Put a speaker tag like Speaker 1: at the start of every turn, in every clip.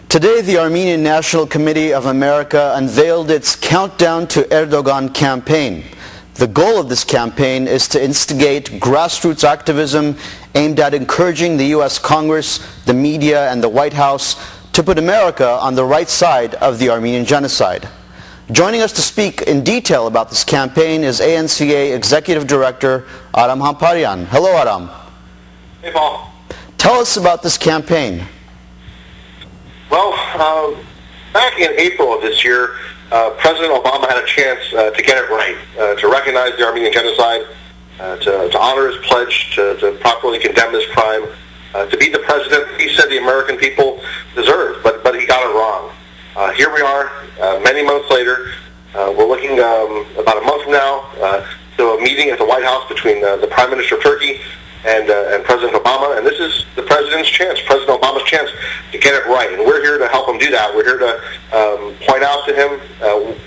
Speaker 1: Today, the Armenian National Committee of America unveiled its Countdown to Erdogan campaign. The goal of this campaign is to instigate grassroots activism aimed at encouraging the U.S. Congress, the media, and the White House to put America on the right side of the Armenian genocide. Joining us to speak in detail about this campaign is ANCA Executive Director Aram Hamparian. Hello, Aram.
Speaker 2: Hey, Paul.
Speaker 1: Tell us about this campaign.
Speaker 2: Well, back in April of this year, President Obama had a chance to get it right, to recognize the Armenian genocide, to honor his pledge to properly condemn this crime, to be the president he said the American people deserved, but he got it wrong. Here we are, many months later. We're looking about a month from now to a meeting at the White House between the Prime Minister of Turkey and President Obama, and this is the President's chance, President Obama's chance to get it right, and we're here to help him do that. We're here to point out to him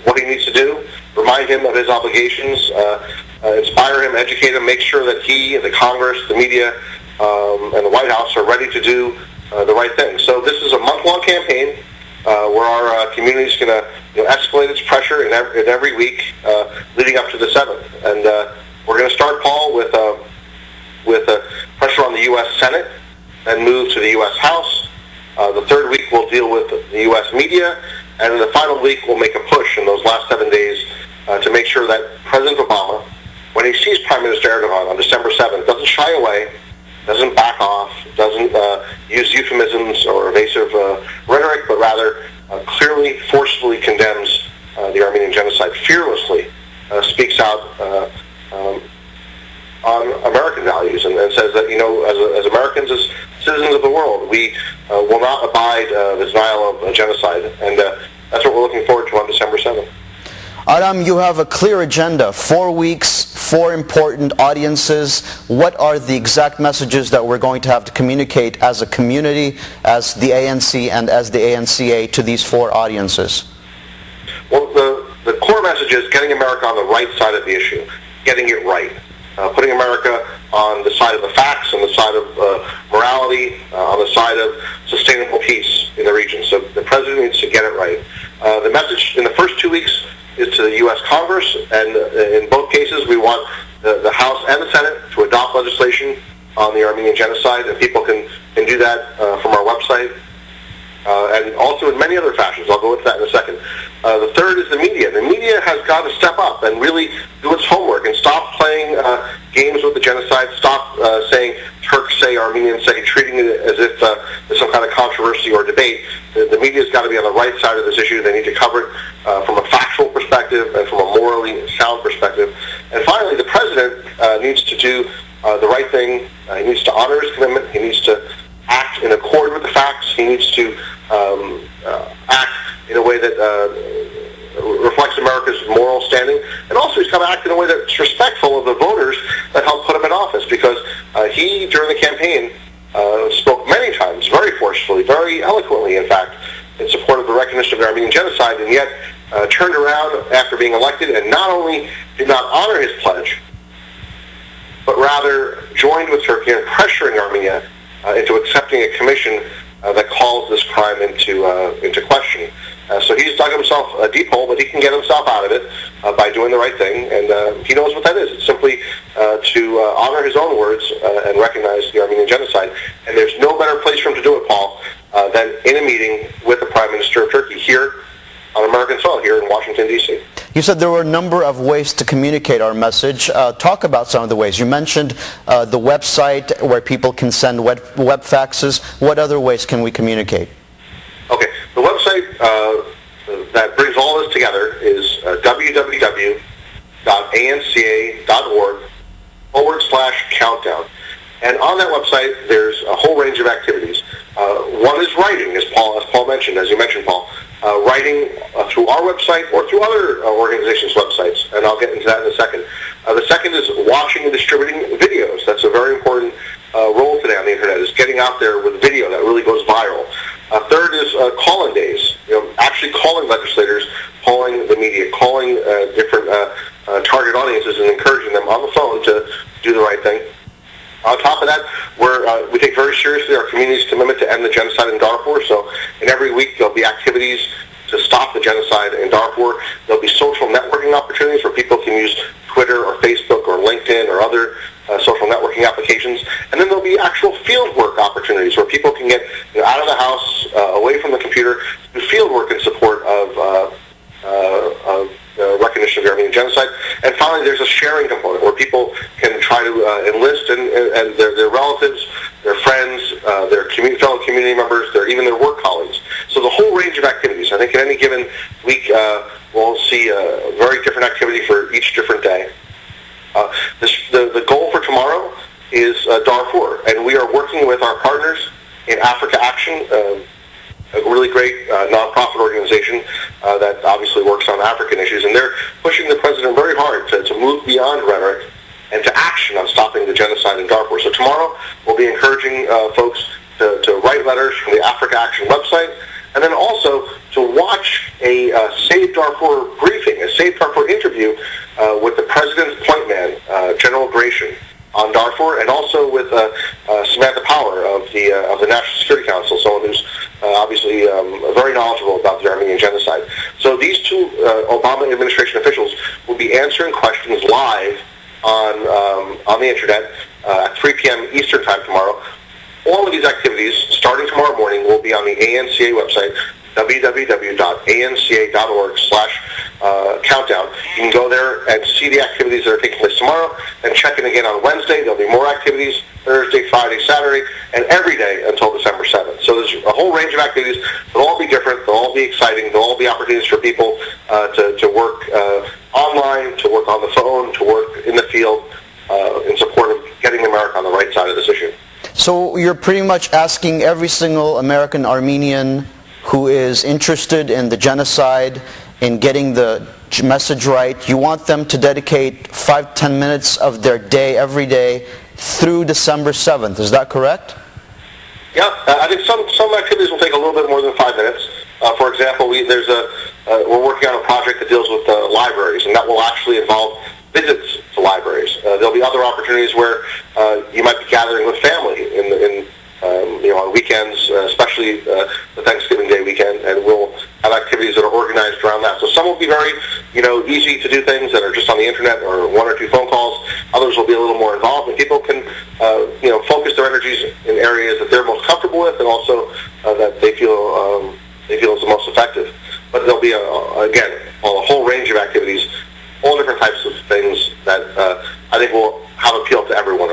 Speaker 2: what he needs to do, remind him of his obligations, inspire him, educate him, make sure that he, the Congress, the media, and the White House are ready to do the right thing. So this is a month-long campaign where our community is going to escalate its pressure in every week leading up to the 7th. And we're going to start, Paul, with pressure on the U.S. Senate and move to the U.S. House. The third week we'll deal with the U.S. media, and in the final week we'll make a push in those last 7 days to make sure that President Obama, when he sees Prime Minister Erdogan on December 7th, doesn't shy away, doesn't back off, doesn't use euphemisms or evasive rhetoric, but rather clearly, forcefully condemns the Armenian genocide, fearlessly speaks out on American values and says that, as Americans, as citizens of the world, we will not abide the denial of genocide. And that's what we're looking forward to on December 7th.
Speaker 1: Aram, you have a clear agenda, 4 weeks, 4 important audiences. What are the exact messages that we're going to have to communicate as a community, as the ANC and as the ANCA to these 4 audiences?
Speaker 2: Well, the core message is getting America on the right side of the issue, getting it right. Putting America on the side of the facts, on the side of morality, on the side of sustainable peace in the region. So the President needs to get it right. The message in the first 2 weeks is to the U.S. Congress, and in both cases we want the House and the Senate to adopt legislation on the Armenian genocide, and people can do that from our website. And also in many other fashions. I'll go into that in a second. The third is the media. The media has got to step up and really do its homework and stop playing games with the genocide, stop saying Turks say, Armenians say, treating it as if there's some kind of controversy or debate. The media's got to be on the right side of this issue. They need to cover it from a factual perspective and from a morally sound perspective. And finally, the President needs to do the right thing. He needs to honor his commitment. He needs to act in accord with the facts. He needs to act in a way that reflects America's moral standing, and also he's got to act in a way that's respectful of the voters that helped put him in office, because he, during the campaign, spoke many times, very forcefully, very eloquently, in fact, in support of the recognition of the Armenian genocide, and yet turned around after being elected and not only did not honor his pledge, but rather joined with Turkey in pressuring Armenia into accepting a commission that calls this crime into question. So he's dug himself a deep hole, but he can get himself out of it by doing the right thing, and he knows what that is. It's simply to honor his own words and recognize the Armenian genocide. And there's no better place for him to do it, Paul, than in a meeting with the Prime Minister of Turkey here on American soil, here in Washington, D.C.
Speaker 1: You said there were a number of ways to communicate our message. Talk about some of the ways. You mentioned the website where people can send web faxes. What other ways can we communicate?
Speaker 2: Okay. The website that brings all this together is www.anca.org/countdown. And on that website, there's a whole range of activities. One is writing, as Paul mentioned, as you mentioned, Paul. Writing through our website or through other organizations' websites, and I'll get into that in a second. The second is watching and distributing videos. That's a very important role today on the internet, is getting out there with video that really goes viral. Third is call-in days, actually calling legislators, calling the media, calling different target audiences and encouraging them on the phone to do the right thing. On top of that, we take very seriously our community's commitment to end the genocide in Darfur. So in every week there'll be activities to stop the genocide in Darfur. There'll be social networking opportunities where people can use Twitter or Facebook or LinkedIn or other social networking applications. And then there'll be actual field work opportunities where people can get out of the house, away from the computer, do field work in support of recognition of the Armenian genocide. And finally, there's a sharing component where people can try to enlist and their relatives, their friends, their fellow community members, even their work colleagues. So the whole range of activities. I think in any given week, we'll see a very different activity for each different day. The goal for tomorrow is Darfur, and we are working with our partners in Africa Action, a really great nonprofit organization that obviously works on African issues, and they're pushing the president very hard to move beyond rhetoric and to action on stopping the genocide in Darfur. So tomorrow we'll be encouraging folks to write letters from the Africa Action website, and then also to watch a Save Darfur briefing, a Save Darfur interview with the president's point man, General Gratian, on Darfur, and also with Samantha Power of the National Security Council, someone who's obviously very knowledgeable about the Armenian genocide. So these two Obama administration officials will be answering questions live on the internet at 3 p.m. Eastern Time tomorrow. All of these activities, starting tomorrow morning, will be on the ANCA website, www.anca.org/countdown. You can go there and see the activities that are taking place tomorrow, and check in again on Wednesday. There'll be more activities Thursday, Friday, Saturday, and every day until December 7th. So there's a whole range of activities. They'll all be different. They'll all be exciting. They'll all be opportunities for people to work online, to work on the phone, to work in the field in support of getting America on the right side of this issue.
Speaker 1: So you're pretty much asking every single American Armenian who is interested in the genocide, in getting the message right, you want them to dedicate 5-10 minutes of their day every day through December 7th. Is that correct?
Speaker 2: Yeah, I think some activities will take a little bit more than 5 minutes. For example, we're working on a project that deals with libraries, and that will actually involve visits to libraries. There'll be other opportunities where you might be gathering with family on weekends, especially the Thanksgiving Day weekend, and we'll have activities that are organized around that. So some will be very, easy to do things that are just on the internet or 1 or 2 phone calls. Others will be a little more involved, and people can, focus their energies in areas that they're most comfortable with, and also that they feel is the most effective. But there'll be again a whole range of activities, all different types of things that I think will have appeal to everyone